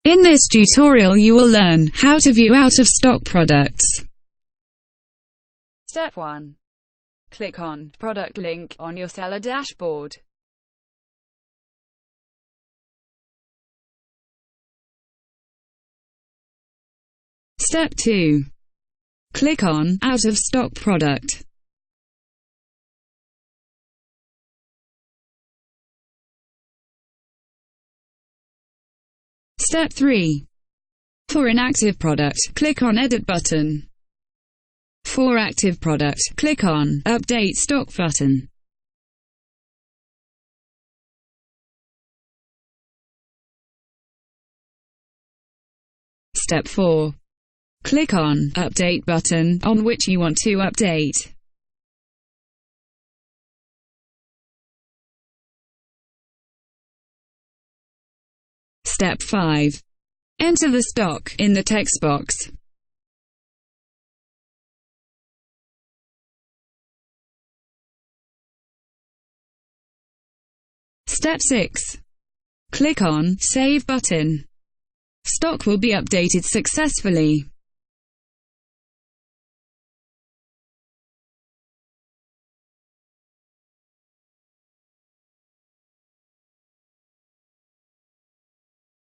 In this tutorial you will learn how to view out-of-stock products. Step 1. Click on Product link on your seller dashboard. Step 2. Click on Out-of-stock product. Step 3. For inactive product, click on Edit button. For active product, click on Update stock button. Step 4. Click on Update button on which you want to update. Step 5. Enter the stock in the text box. Step 6. Click on Save button. Stock will be updated successfully.